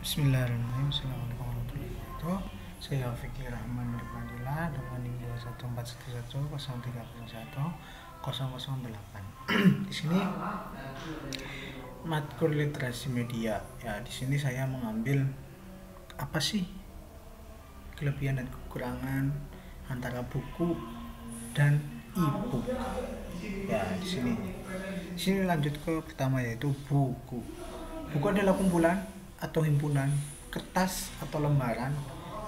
Bismillahirrahmanirrahim. Assalamualaikum warahmatullahi wabarakatuh. Saya Fikri Rahman dari Mandila dengan NIM 2141103010008. Di sini matkul literasi media. Ya, di sini saya mengambil apa sih kelebihan dan kekurangan antara buku dan e-book. Ya, di sini. Di sini lanjut ke pertama, yaitu buku. Buku adalah kumpulan atau himpunan kertas atau lembaran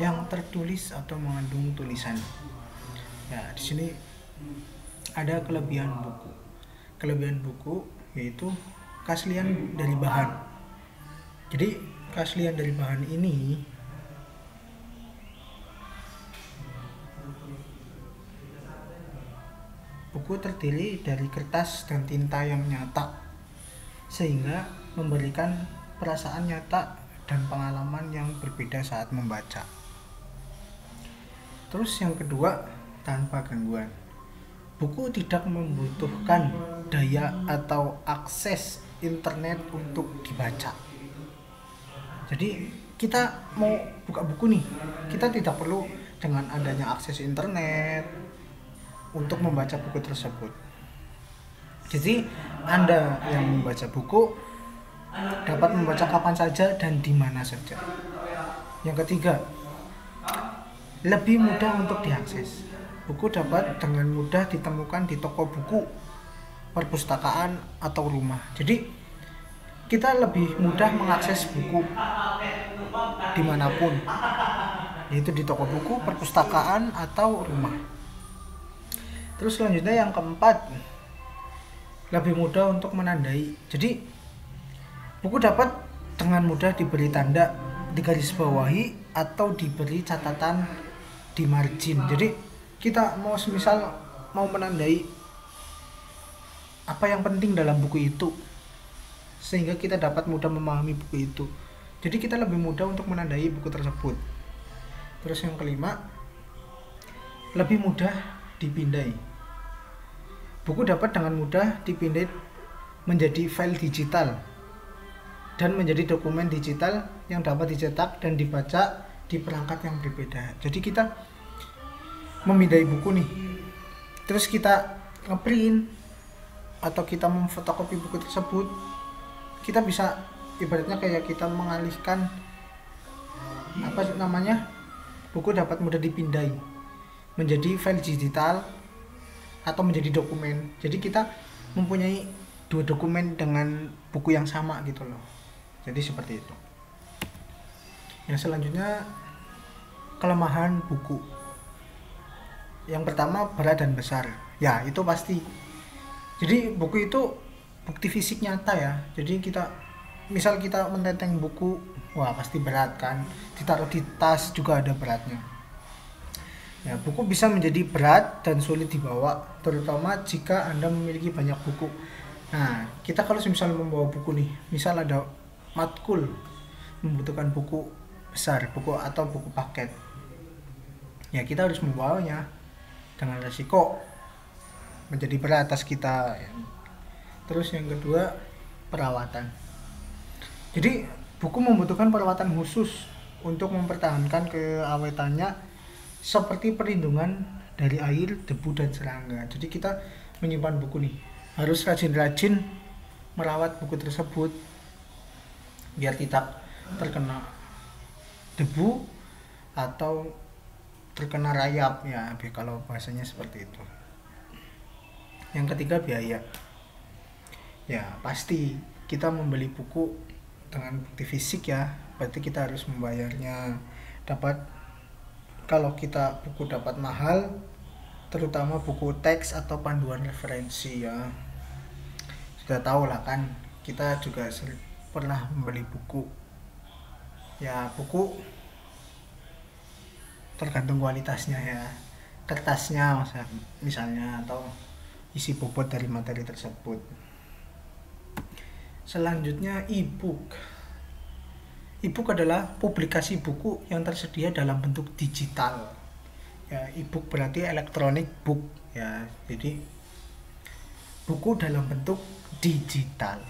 yang tertulis atau mengandung tulisan. Ya, di sini ada kelebihan buku. Kelebihan buku yaitu keaslian dari bahan. Jadi, keaslian dari bahan ini buku terdiri dari kertas dan tinta yang nyata, sehingga memberikan perasaan nyata dan pengalaman yang berbeda saat membaca. Terus yang kedua, tanpa gangguan. Buku tidak membutuhkan daya atau akses internet untuk dibaca. Jadi kita mau buka buku nih, kita tidak perlu dengan adanya akses internet untuk membaca buku tersebut. Jadi Anda yang membaca buku dapat membaca kapan saja dan di mana saja. Yang ketiga, lebih mudah untuk diakses. Buku dapat dengan mudah ditemukan di toko buku, perpustakaan, atau rumah. Jadi kita lebih mudah mengakses buku dimanapun, yaitu di toko buku, perpustakaan, atau rumah. Terus selanjutnya yang keempat, lebih mudah untuk menandai. Jadi buku dapat dengan mudah diberi tanda, digarisbawahi, atau diberi catatan di margin. Jadi kita mau menandai apa yang penting dalam buku itu, sehingga kita dapat mudah memahami buku itu. Jadi kita lebih mudah untuk menandai buku tersebut. Terus yang kelima, lebih mudah dipindai. Buku dapat dengan mudah dipindai menjadi file digital dan menjadi dokumen digital yang dapat dicetak dan dibaca di perangkat yang berbeda. Jadi kita memindai buku nih, terus kita ngeprint atau kita memfotokopi buku tersebut, kita bisa ibaratnya kayak kita mengalihkan buku dapat mudah dipindai menjadi file digital atau menjadi dokumen. Jadi kita mempunyai dua dokumen dengan buku yang sama gitu loh. Jadi seperti itu. Yang selanjutnya, kelemahan buku. Yang pertama, berat dan besar. Ya, itu pasti. Jadi buku itu bukti fisik nyata ya. Jadi misal kita menenteng buku, wah pasti berat kan. Ditaruh di tas juga ada beratnya. Ya, buku bisa menjadi berat dan sulit dibawa, terutama jika Anda memiliki banyak buku. Nah, kita kalau misalnya membawa buku nih, misal ada matkul membutuhkan buku besar, buku atau buku paket, ya kita harus membawanya dengan resiko menjadi berat atas kita. Terus yang kedua, perawatan. Jadi buku membutuhkan perawatan khusus untuk mempertahankan keawetannya, seperti perlindungan dari air, debu, dan serangga. Jadi kita menyimpan buku nih, harus rajin-rajin merawat buku tersebut biar tidak terkena debu atau terkena rayap ya, kalau bahasanya seperti itu. Yang ketiga, biaya. Ya, pasti kita membeli buku dengan bukti fisik ya, berarti kita harus membayarnya. Kalau kita buku dapat mahal, terutama buku teks atau panduan referensi ya. Sudah tahu lah kan, kita juga pernah membeli buku. Ya, buku tergantung kualitasnya ya. Kertasnya misalnya, atau isi bobot dari materi tersebut. Selanjutnya, e-book. E-book adalah publikasi buku yang tersedia dalam bentuk digital. Ya, e-book berarti electronic book ya. Jadi buku dalam bentuk digital.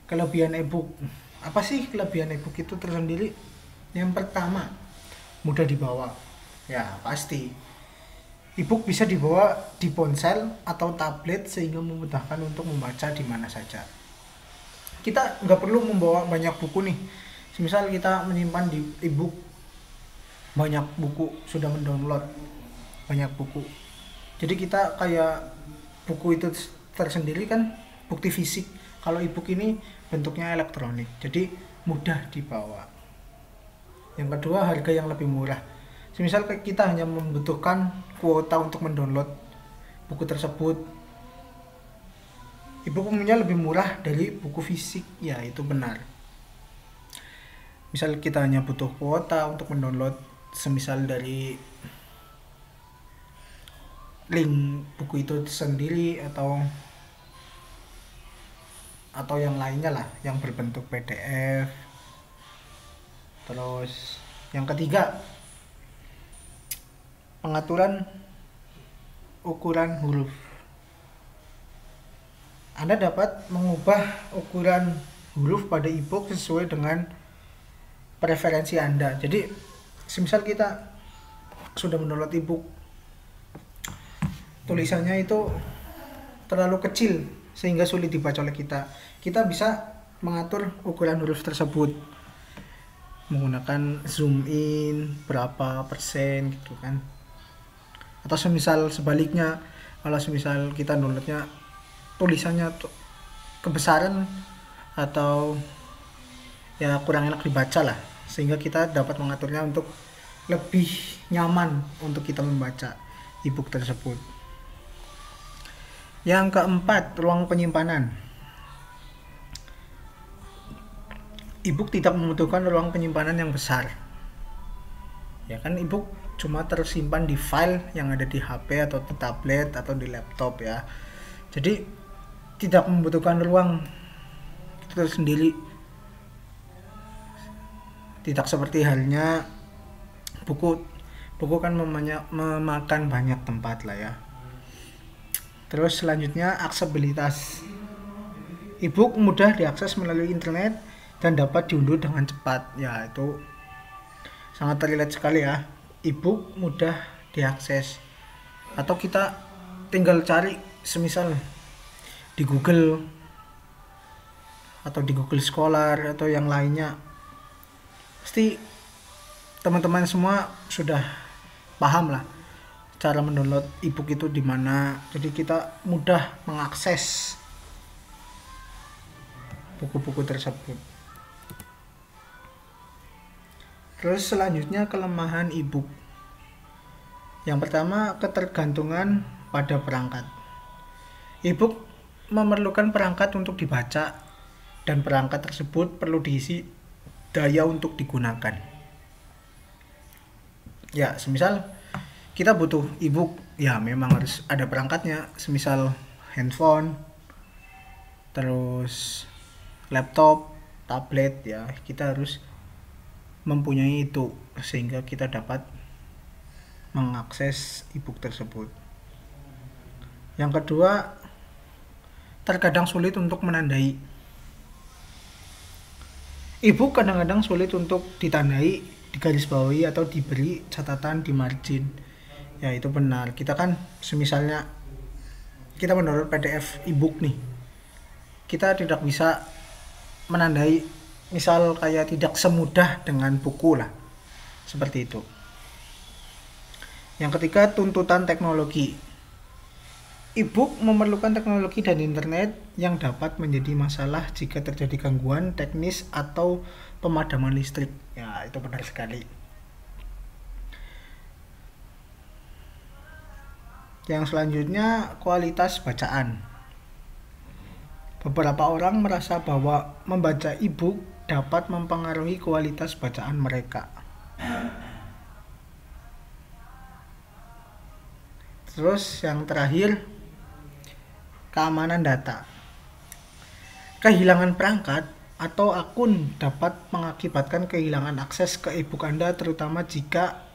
Kelebihan e-book, Apa sih kelebihan e-book itu tersendiri? Yang pertama, mudah dibawa. Ya, pasti. E-book bisa dibawa di ponsel atau tablet sehingga memudahkan untuk membaca di mana saja. Kita nggak perlu membawa banyak buku nih. Misal kita menyimpan di e-book banyak buku, sudah mendownload banyak buku. Jadi kita kayak buku itu tersendiri kan bukti fisik. Kalau e-book ini bentuknya elektronik, jadi mudah dibawa. Yang kedua, harga yang lebih murah. Misal kita hanya membutuhkan kuota untuk mendownload buku tersebut, e-book umumnya lebih murah dari buku fisik. Ya, itu benar. Misal kita hanya butuh kuota untuk mendownload semisal dari link buku itu sendiri atau yang lainnya lah yang berbentuk PDF. Terus yang ketiga, pengaturan ukuran huruf. Anda dapat mengubah ukuran huruf pada e-book sesuai dengan preferensi Anda. Jadi semisal kita sudah mendownload e-book, tulisannya itu terlalu kecil sehingga sulit dibaca oleh kita, kita bisa mengatur ukuran huruf tersebut menggunakan zoom in berapa persen gitu kan. Atau semisal sebaliknya, kalau semisal kita downloadnya tulisannya kebesaran atau ya kurang enak dibaca lah, sehingga kita dapat mengaturnya untuk lebih nyaman untuk kita membaca e-book tersebut. Yang keempat, ruang penyimpanan. E-book tidak membutuhkan ruang penyimpanan yang besar. Ya kan, e-book cuma tersimpan di file yang ada di HP atau di tablet atau di laptop ya. Jadi tidak membutuhkan ruang itu sendiri. Tidak seperti halnya buku. Buku kan memakan banyak tempat lah ya. Terus selanjutnya, aksesibilitas. E-book mudah diakses melalui internet dan dapat diunduh dengan cepat. Ya, itu sangat terlihat sekali ya. E-book mudah diakses. Atau kita tinggal cari semisal di Google atau di Google Scholar atau yang lainnya. Pasti teman-teman semua sudah paham lah cara mendownload e-book itu di mana. Jadi kita mudah mengakses buku-buku tersebut. Terus selanjutnya, kelemahan e-book. Yang pertama, ketergantungan pada perangkat. E-book memerlukan perangkat untuk dibaca dan perangkat tersebut perlu diisi daya untuk digunakan. Ya, semisal kita butuh e-book, ya memang harus ada perangkatnya, semisal handphone, terus laptop, tablet ya, kita harus mempunyai itu sehingga kita dapat mengakses e-book tersebut. Yang kedua, terkadang sulit untuk menandai. E-book kadang-kadang sulit untuk ditandai, digarisbawahi atau diberi catatan di margin. Ya, itu benar. Kita kan semisalnya kita mendownload PDF e-book nih, kita tidak bisa menandai, misal kayak tidak semudah dengan buku lah, seperti itu. Yang ketiga, tuntutan teknologi. E-book memerlukan teknologi dan internet yang dapat menjadi masalah jika terjadi gangguan teknis atau pemadaman listrik. Ya, itu benar sekali. Yang selanjutnya, kualitas bacaan. Beberapa orang merasa bahwa membaca e-book dapat mempengaruhi kualitas bacaan mereka. Terus yang terakhir, keamanan data. Kehilangan perangkat atau akun dapat mengakibatkan kehilangan akses ke e-book Anda, terutama jika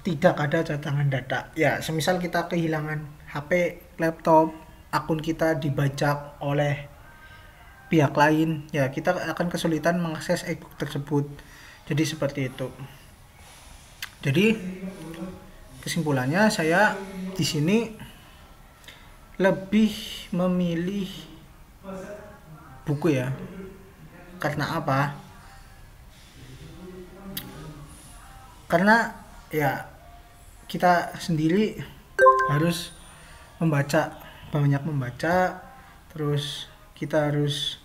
tidak ada cadangan data. Ya, semisal kita kehilangan HP, laptop, akun kita dibajak oleh pihak lain, ya kita akan kesulitan mengakses e-book tersebut. Jadi seperti itu. Jadi kesimpulannya saya di sini lebih memilih buku ya. Karena apa? Karena ya kita sendiri harus membaca, banyak membaca, terus kita harus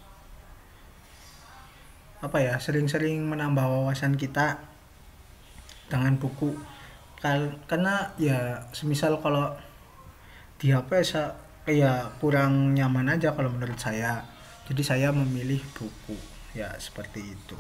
sering-sering menambah wawasan kita dengan buku. Karena ya semisal kalau di HP kayak kurang nyaman aja kalau menurut saya. Jadi saya memilih buku. Ya seperti itu.